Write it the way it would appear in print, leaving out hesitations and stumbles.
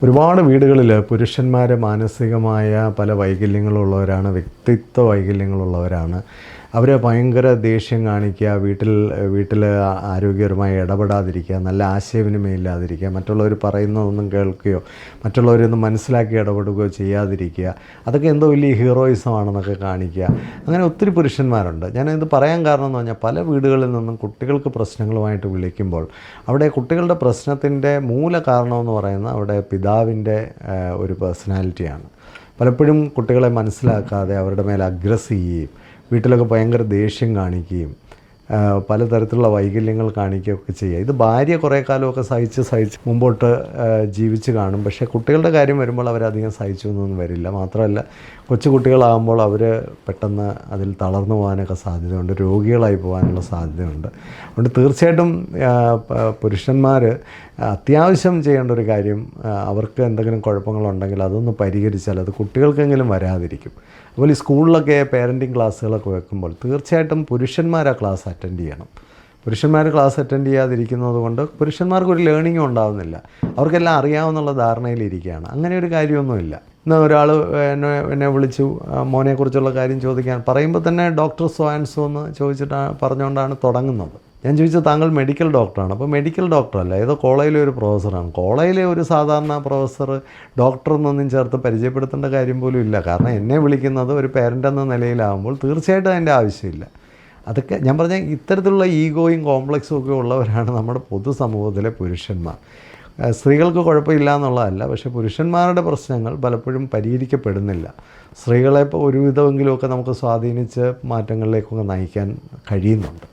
ഒരുപാട് വീടുകളിൽ പുരുഷന്മാർ മാനസികമായ പല വൈകല്യങ്ങളുള്ളവരാണ്, വ്യക്തിത്വ വൈകല്യങ്ങളുള്ളവരാണ്. അവർ ഭയങ്കര ദേഷ്യം കാണിക്കുക, വീട്ടിൽ ആരോഗ്യപരമായി ഇടപെടാതിരിക്കുക, നല്ല ആശയവിനിമയം ഇല്ലാതിരിക്കുക, മറ്റുള്ളവർ പറയുന്നതൊന്നും കേൾക്കുകയോ മറ്റുള്ളവരൊന്നും മനസ്സിലാക്കി ഇടപെടുകയോ ചെയ്യാതിരിക്കുക. അതൊക്കെ എന്തോ വലിയ ഹീറോയിസം ആണെന്നൊക്കെ കാണിക്കുക. അങ്ങനെ ഒത്തിരി പുരുഷന്മാരുണ്ട്. ഞാനിത് പറയാൻ കാരണം എന്ന് പറഞ്ഞാൽ പല വീടുകളിൽ നിന്നും കുട്ടികൾക്ക് പ്രശ്നങ്ങളുമായിട്ട് വിളിക്കുമ്പോൾ അവിടെ കുട്ടികളുടെ പ്രശ്നത്തിൻ്റെ മൂല കാരണമെന്ന് പറയുന്നത് അവിടെ പിതാവിൻ്റെ ഒരു പേഴ്സണാലിറ്റിയാണ്. പലപ്പോഴും കുട്ടികളെ മനസ്സിലാക്കാതെ അവരുടെ മേൽ അഗ്രസ് ചെയ്യുകയും വീട്ടിലൊക്കെ ഭയങ്കര ദേഷ്യം കാണിക്കുകയും പലതരത്തിലുള്ള വൈകല്യങ്ങൾ കാണിക്കുകയൊക്കെ ചെയ്യുക. ഇത് ഭാര്യ കുറേ കാലമൊക്കെ സഹിച്ച് മുമ്പോട്ട് ജീവിച്ച് കാണും. പക്ഷേ കുട്ടികളുടെ കാര്യം വരുമ്പോൾ അവരധികം സഹിച്ചു എന്നൊന്നും വരില്ല. മാത്രമല്ല, കൊച്ചു കുട്ടികളാകുമ്പോൾ അവർ പെട്ടെന്ന് അതിൽ തളർന്നു പോകാനൊക്കെ സാധ്യതയുണ്ട്, രോഗികളായി പോകാനുള്ള സാധ്യതയുണ്ട്. അതുകൊണ്ട് തീർച്ചയായിട്ടും പുരുഷന്മാർ അത്യാവശ്യം ചെയ്യേണ്ട ഒരു കാര്യം, അവർക്ക് എന്തെങ്കിലും കുഴപ്പങ്ങളുണ്ടെങ്കിൽ അതൊന്ന് പരിഹരിച്ചാൽ അത് കുട്ടികൾക്കെങ്കിലും വരാതിരിക്കും. അതുപോലെ ഈ സ്കൂളിലൊക്കെ പേരൻറ്റിങ് ക്ലാസ്സുകളൊക്കെ വെക്കുമ്പോൾ തീർച്ചയായിട്ടും പുരുഷന്മാർ ആ ക്ലാസ് അറ്റൻഡ് ചെയ്യണം. പുരുഷന്മാർ ക്ലാസ് അറ്റൻഡ് ചെയ്യാതിരിക്കുന്നത് കൊണ്ട് പുരുഷന്മാർക്കൊരു ലേണിങ്ങും ഉണ്ടാകുന്നില്ല. അവർക്കെല്ലാം അറിയാവുന്നുള്ള ധാരണയിലിരിക്കുകയാണ്. അങ്ങനെ ഒരു കാര്യമൊന്നുമില്ല. ഇന്ന് ഒരാൾ എന്നെ വിളിച്ചു, മോനെക്കുറിച്ചുള്ള കാര്യം ചോദിക്കാൻ പറയുമ്പോൾ തന്നെ ഡോക്ടർ സോ ആൻഡ് സോ എന്ന് പറഞ്ഞുകൊണ്ടാണ് തുടങ്ങുന്നത്. ഞാൻ ചോദിച്ചത്, താങ്കൾ മെഡിക്കൽ ഡോക്ടറാണ്? അപ്പോൾ മെഡിക്കൽ ഡോക്ടറല്ല, ഏതോ കോളേജിലെ ഒരു പ്രൊഫസറാണ്. കോളേജിലെ ഒരു സാധാരണ പ്രൊഫസർ ഡോക്ടർ എന്നൊന്നും ചേർത്ത് പരിചയപ്പെടുത്തേണ്ട കാര്യം പോലും ഇല്ല. കാരണം എന്നെ വിളിക്കുന്നത് ഒരു പേരൻ്റ് എന്ന നിലയിലാകുമ്പോൾ തീർച്ചയായിട്ടും അതിൻ്റെ ആവശ്യമില്ല. അതൊക്കെ ഞാൻ പറഞ്ഞ ഇത്തരത്തിലുള്ള ഈഗോയും കോംപ്ലക്സും ഒക്കെ ഉള്ളവരാണ് നമ്മുടെ പൊതുസമൂഹത്തിലെ പുരുഷന്മാർ. സ്ത്രീകൾക്ക് കുഴപ്പമില്ല എന്നുള്ളതല്ല, പക്ഷേ പുരുഷന്മാരുടെ പ്രശ്നങ്ങൾ പലപ്പോഴും പരിഹരിക്കപ്പെടുന്നില്ല. സ്ത്രീകളെ ഒരുവിധമെങ്കിലുമൊക്കെ നമുക്ക് സ്വാധീനിച്ച് മാറ്റങ്ങളിലേക്കൊക്കെ നയിക്കാൻ കഴിയുന്നുണ്ട്.